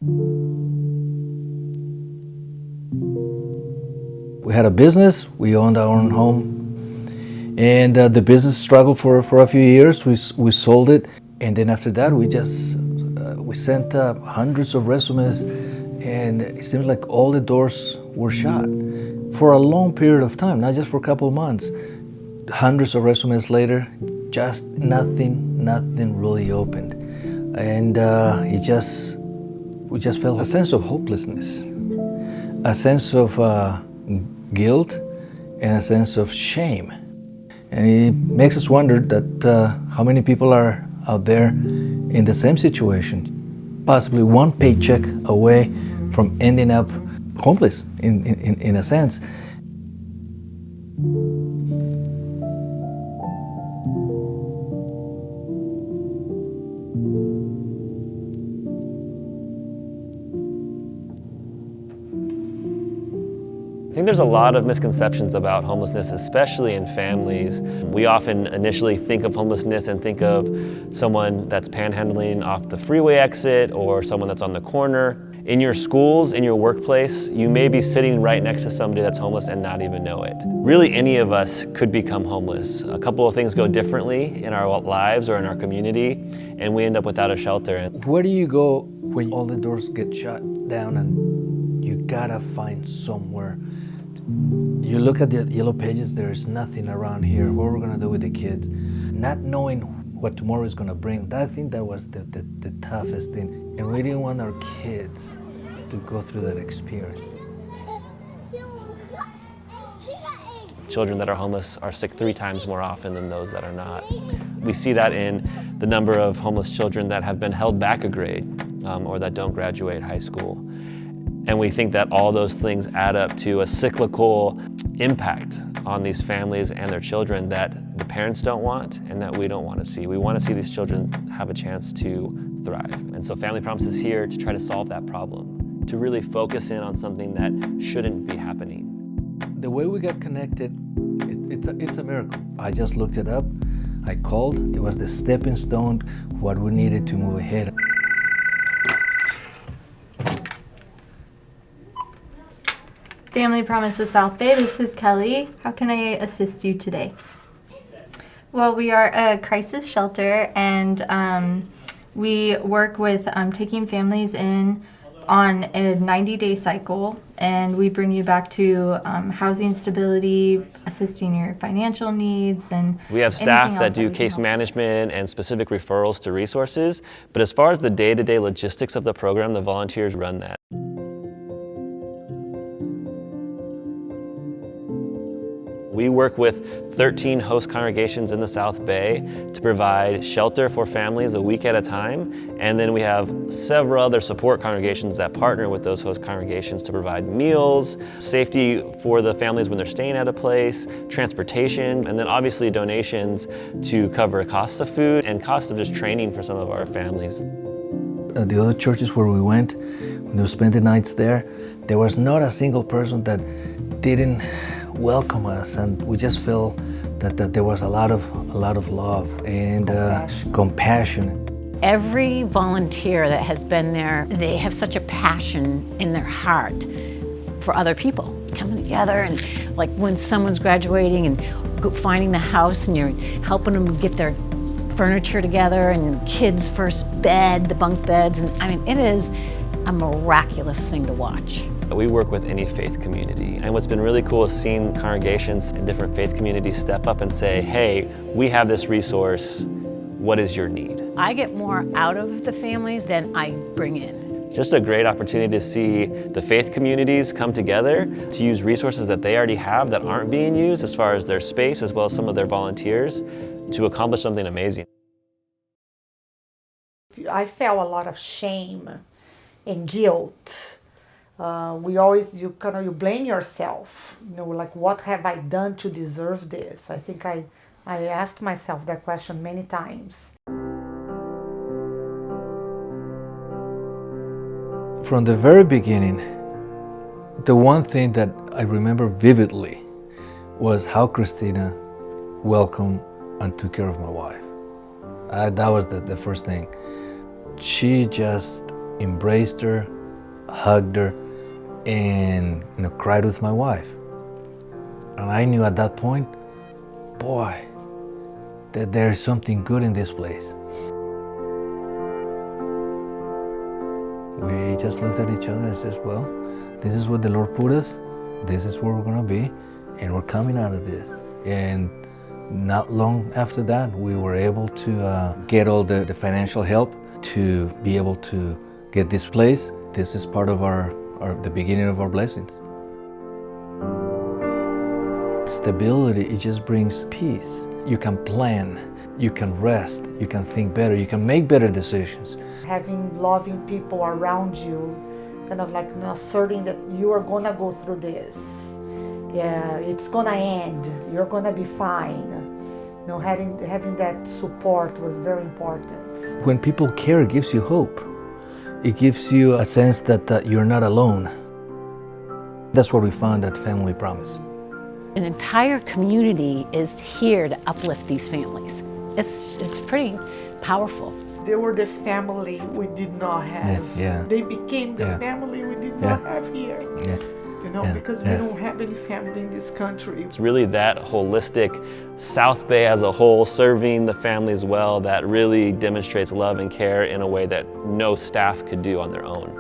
We had a business, we owned our own home, and the business struggled for a few years. We sold it, and then after that we sent hundreds of resumes, and it seemed like all the doors were shut for a long period of time, not just for a couple of months. Hundreds of resumes later, just nothing really opened, and we just felt a sense of hopelessness, a sense of guilt, and a sense of shame. And it makes us wonder that how many people are out there in the same situation, possibly one paycheck away from ending up homeless in a sense. I think there's a lot of misconceptions about homelessness, especially in families. We often initially think of homelessness and think of someone that's panhandling off the freeway exit or someone that's on the corner. In your schools, in your workplace, you may be sitting right next to somebody that's homeless and not even know it. Really, any of us could become homeless. A couple of things go differently in our lives or in our community, and we end up without a shelter. Where do you go when all the doors get shut down and you gotta find somewhere? You look at the yellow pages, there's nothing around here. What are we gonna do with the kids? Not knowing what tomorrow is gonna bring, I think that was the toughest thing. And we didn't want our kids to go through that experience. Children that are homeless are sick 3 times more often than those that are not. We see that in the number of homeless children that have been held back a grade or that don't graduate high school. And we think that all those things add up to a cyclical impact on these families and their children that the parents don't want and that we don't want to see. We want to see these children have a chance to thrive. And so Family Promise is here to try to solve that problem, to really focus in on something that shouldn't be happening. The way we got connected, it's a miracle. I just looked it up, I called, it was the stepping stone, what we needed to move ahead. Family Promises South Bay, this is Kelly. How can I assist you today? Well, we are a crisis shelter, and we work with taking families in on a 90-day cycle, and we bring you back to housing stability, assisting your financial needs, and we have staff that do case management and specific referrals to resources, but as far as the day-to-day logistics of the program, the volunteers run that. We work with 13 host congregations in the South Bay to provide shelter for families a week at a time. And then we have several other support congregations that partner with those host congregations to provide meals, safety for the families when they're staying at a place, transportation, and then obviously donations to cover costs of food and costs of just training for some of our families. At the other churches where we went, when we spent the nights there was not a single person that didn't welcome us, and we just feel that there was a lot of love and compassion. Every volunteer that has been there, they have such a passion in their heart for other people coming together, and like when someone's graduating and finding the house and you're helping them get their furniture together and kids' first bed, the bunk beds, and I mean, it is a miraculous thing to watch. We work with any faith community, and what's been really cool is seeing congregations in different faith communities step up and say, hey, we have this resource, what is your need? I get more out of the families than I bring in. Just a great opportunity to see the faith communities come together to use resources that they already have that aren't being used as far as their space as well as some of their volunteers to accomplish something amazing. I felt a lot of shame and guilt. You blame yourself, like what have I done to deserve this? I think I asked myself that question many times. From the very beginning, the one thing that I remember vividly was how Christina welcomed and took care of my wife. That was the first thing. She just embraced her, hugged her, and cried with my wife. And I knew at that point, boy, that there's something good in this place. We just looked at each other and said, well, this is what the Lord put us, this is where we're gonna be, and we're coming out of this. And not long after that, we were able to get all the financial help to be able to get this place. This is part of the beginning of our blessings. Stability, it just brings peace. You can plan, you can rest, you can think better, you can make better decisions. Having loving people around you, kind of like asserting that you are gonna go through this. Yeah, it's gonna end, you're gonna be fine. Having that support was very important. When people care, it gives you hope. It gives you a sense that you're not alone. That's what we found at Family Promise. An entire community is here to uplift these families. It's pretty powerful. They were the family we did not have. Yeah. They became the family we did not have here. Yeah. Because we don't have any family in this country. It's really that holistic South Bay as a whole, serving the families well, that really demonstrates love and care in a way that no staff could do on their own.